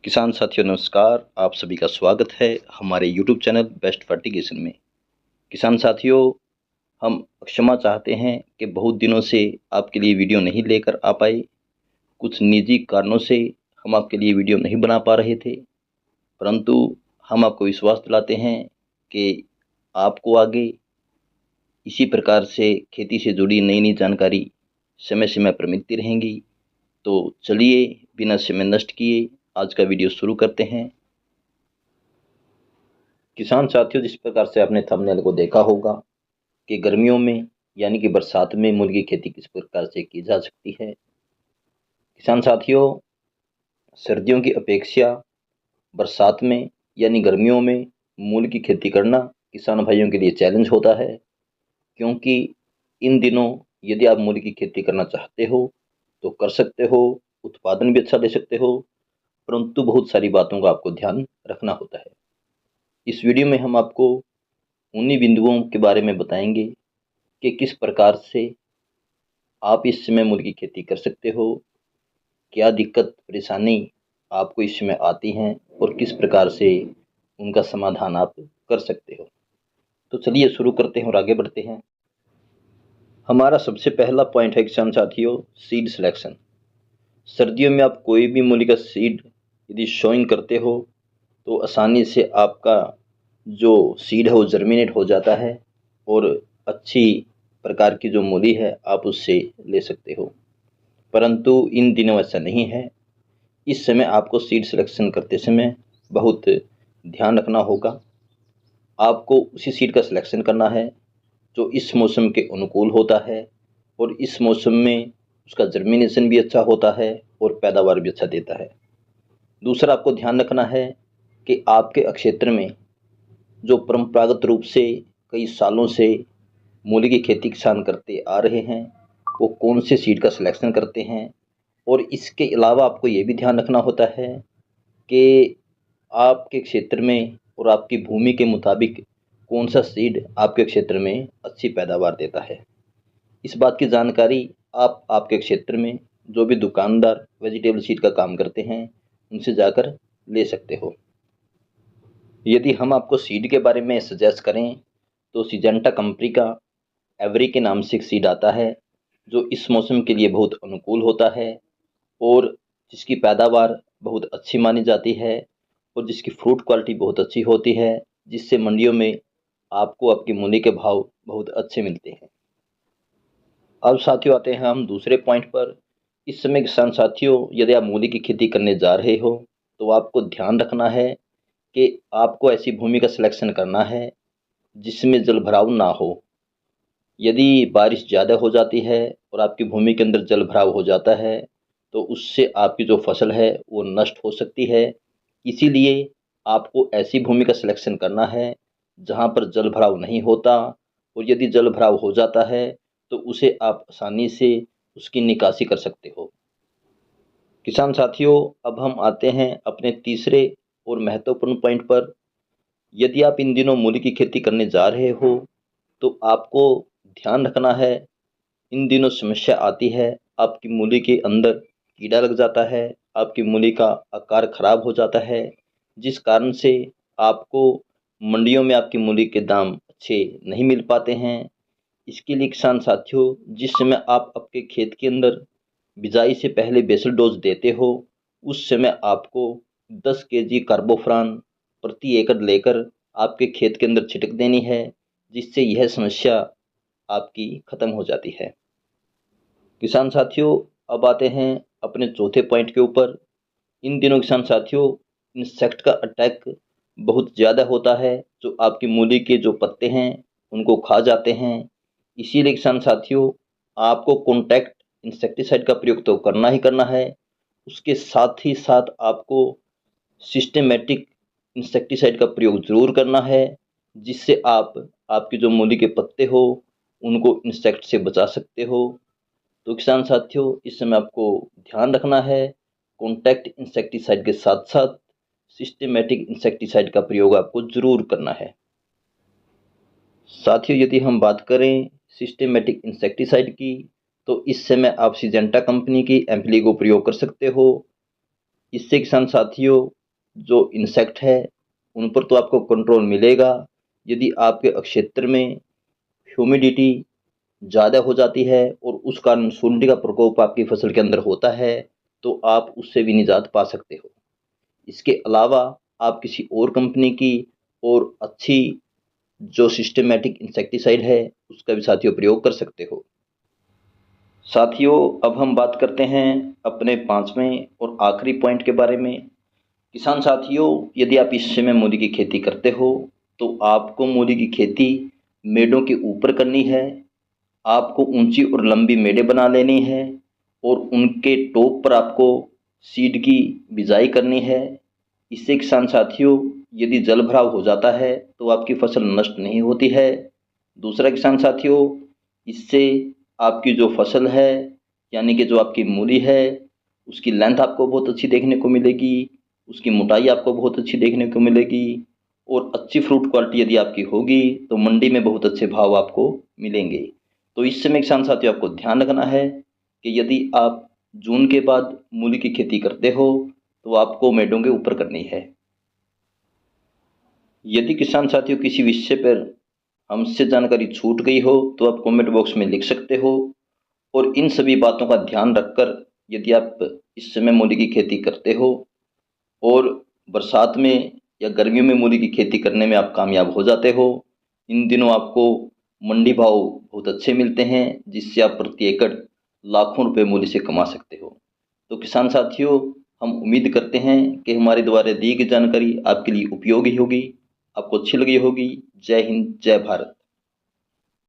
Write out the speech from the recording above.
किसान साथियों नमस्कार। आप सभी का स्वागत है हमारे YouTube चैनल बेस्ट फर्टिगेशन में। किसान साथियों, हम क्षमा चाहते हैं कि बहुत दिनों से आपके लिए वीडियो नहीं लेकर आ पाए। कुछ निजी कारणों से हम आपके लिए वीडियो नहीं बना पा रहे थे, परंतु हम आपको विश्वास दिलाते हैं कि आपको आगे इसी प्रकार से खेती से जुड़ी नई नई जानकारी समय समय पर मिलती रहेंगी। तो चलिए बिना समय नष्ट किए आज का वीडियो शुरू करते हैं। किसान साथियों, जिस प्रकार से आपने थंबनेल को देखा होगा कि गर्मियों में यानी कि बरसात में मूली की खेती किस प्रकार से की जा सकती है। किसान साथियों, सर्दियों की अपेक्षा बरसात में यानी गर्मियों में मूली की खेती करना किसान भाइयों के लिए चैलेंज होता है, क्योंकि इन दिनों यदि आप मूली की खेती करना चाहते हो तो कर सकते हो, उत्पादन भी अच्छा दे सकते हो, परंतु बहुत सारी बातों का आपको ध्यान रखना होता है। इस वीडियो में हम आपको उन्हीं बिंदुओं के बारे में बताएंगे कि किस प्रकार से आप इस समय मूली की खेती कर सकते हो, क्या दिक्कत परेशानी आपको इस समय आती हैं और किस प्रकार से उनका समाधान आप कर सकते हो। तो चलिए शुरू करते हैं और आगे बढ़ते हैं। हमारा सबसे पहला पॉइंट है किसान साथियों, सीड सिलेक्शन। सर्दियों में आप कोई भी मूली का सीड यदि सोइंग करते हो तो आसानी से आपका जो सीड है वो जर्मिनेट हो जाता है और अच्छी प्रकार की जो मूली है आप उससे ले सकते हो। परंतु इन दिनों ऐसा नहीं है। इस समय आपको सीड सिलेक्शन करते समय बहुत ध्यान रखना होगा। आपको उसी सीड का सिलेक्शन करना है जो इस मौसम के अनुकूल होता है और इस मौसम में उसका जर्मिनेशन भी अच्छा होता है और पैदावार भी अच्छा देता है। दूसरा आपको ध्यान रखना है कि आपके क्षेत्र में जो परंपरागत रूप से कई सालों से मूली की खेती किसान करते आ रहे हैं वो कौन से सीड का सिलेक्शन करते हैं। और इसके अलावा आपको ये भी ध्यान रखना होता है कि आपके क्षेत्र में और आपकी भूमि के मुताबिक कौन सा सीड आपके क्षेत्र में अच्छी पैदावार देता है। इस बात की जानकारी आप आपके क्षेत्र में जो भी दुकानदार वेजिटेबल सीड का काम करते हैं उनसे जाकर ले सकते हो। यदि हम आपको सीड के बारे में सजेस्ट करें तो सिजेंटा कंपनी का एवरी के नाम से एक सीड आता है जो इस मौसम के लिए बहुत अनुकूल होता है और जिसकी पैदावार बहुत अच्छी मानी जाती है और जिसकी फ्रूट क्वालिटी बहुत अच्छी होती है, जिससे मंडियों में आपको आपकी मूली के भाव बहुत अच्छे मिलते हैं। अब साथियों आते हैं हम दूसरे पॉइंट पर। इस समय किसान साथियों, यदि आप मूली की खेती करने जा रहे हो तो आपको ध्यान रखना है कि आपको ऐसी भूमि का सिलेक्शन करना है जिसमें जल भराव ना हो। यदि बारिश ज़्यादा हो जाती है और आपकी भूमि के अंदर जल भराव हो जाता है तो उससे आपकी जो फसल है वो नष्ट हो सकती है। इसीलिए आपको ऐसी भूमि का सिलेक्शन करना है जहाँ पर जल भराव नहीं होता, और यदि जल भराव हो जाता है तो उसे आप आसानी से उसकी निकासी कर सकते हो। किसान साथियों, अब हम आते हैं अपने तीसरे और महत्वपूर्ण पॉइंट पर। यदि आप इन दिनों मूली की खेती करने जा रहे हो तो आपको ध्यान रखना है। इन दिनों समस्या आती है, आपकी मूली के अंदर कीड़ा लग जाता है, आपकी मूली का आकार खराब हो जाता है, जिस कारण से आपको मंडियों में आपकी मूली के दाम अच्छे नहीं मिल पाते हैं। इसके लिए किसान साथियों, जिस समय आप आपके खेत के अंदर बिजाई से पहले बेसल डोज देते हो उस समय आपको 10 केजी कार्बोफ्रान प्रति एकड़ लेकर आपके खेत के अंदर छिड़क देनी है, जिससे यह समस्या आपकी खत्म हो जाती है। किसान साथियों, अब आते हैं अपने चौथे पॉइंट के ऊपर। इन दिनों किसान साथियों, इंसेक्ट का अटैक बहुत ज़्यादा होता है जो आपकी मूली के जो पत्ते हैं उनको खा जाते हैं। इसीलिए किसान साथियों, आपको कॉन्टैक्ट इंसेक्टिसाइड का प्रयोग तो करना ही करना है, उसके साथ ही साथ आपको सिस्टेमेटिक इंसेक्टिसाइड का प्रयोग ज़रूर करना है, जिससे आप आपकी जो मूली के पत्ते हो उनको इंसेक्ट से बचा सकते हो। तो किसान साथियों, इस समय आपको ध्यान रखना है, कॉन्टैक्ट इंसेक्टिसाइड के साथ साथ सिस्टेमेटिक इंसेक्टिसाइड का प्रयोग आपको ज़रूर करना है। साथियों, यदि हम बात करें सिस्टेमेटिक इंसेक्टिसाइड की तो इस समय आप सिजेंटा कंपनी की एम्पली को प्रयोग कर सकते हो। इससे किसान साथियों जो इंसेक्ट है उन पर तो आपको कंट्रोल मिलेगा। यदि आपके क्षेत्र में ह्यूमिडिटी ज़्यादा हो जाती है और उस कारण सुंडी का प्रकोप आपकी फसल के अंदर होता है तो आप उससे भी निजात पा सकते हो। इसके अलावा आप किसी और कंपनी की और अच्छी जो सिस्टमैटिक इंसेक्टिसाइड है उसका भी साथियों प्रयोग कर सकते हो। साथियों अब हम बात करते हैं अपने पांचवें और आखिरी पॉइंट के बारे में। किसान साथियों यदि आप इस समय मूली की खेती करते हो तो आपको मूली की खेती मेड़ों के ऊपर करनी है। आपको ऊंची और लंबी मेड़ें बना लेनी है और उनके टॉप पर आपको सीड की बिजाई करनी है। इससे किसान साथियों यदि जल भराव हो जाता है तो आपकी फसल नष्ट नहीं होती है। दूसरा किसान साथियों इससे आपकी जो फसल है यानी कि जो आपकी मूली है उसकी लेंथ आपको बहुत अच्छी देखने को मिलेगी, उसकी मोटाई आपको बहुत अच्छी देखने को मिलेगी और अच्छी फ्रूट क्वालिटी यदि आपकी होगी तो मंडी में बहुत अच्छे भाव आपको मिलेंगे। तो इस समय किसान साथियों आपको ध्यान रखना है कि यदि आप जून के बाद मूली की खेती करते हो तो आपको मेड़ों के ऊपर करनी है। यदि किसान साथियों किसी विषय पर हमसे जानकारी छूट गई हो तो आप कमेंट बॉक्स में लिख सकते हो और इन सभी बातों का ध्यान रखकर यदि आप इस समय मूली की खेती करते हो और बरसात में या गर्मियों में मूली की खेती करने में आप कामयाब हो जाते हो, इन दिनों आपको मंडी भाव बहुत अच्छे मिलते हैं जिससे आप प्रति एकड़ लाखों रुपए मूली से कमा सकते हो। तो किसान साथियों हम उम्मीद करते हैं कि हमारे द्वारा दी गई जानकारी आपके लिए उपयोगी होगी, आपको अच्छी लगी होगी। जय हिंद, जय भारत।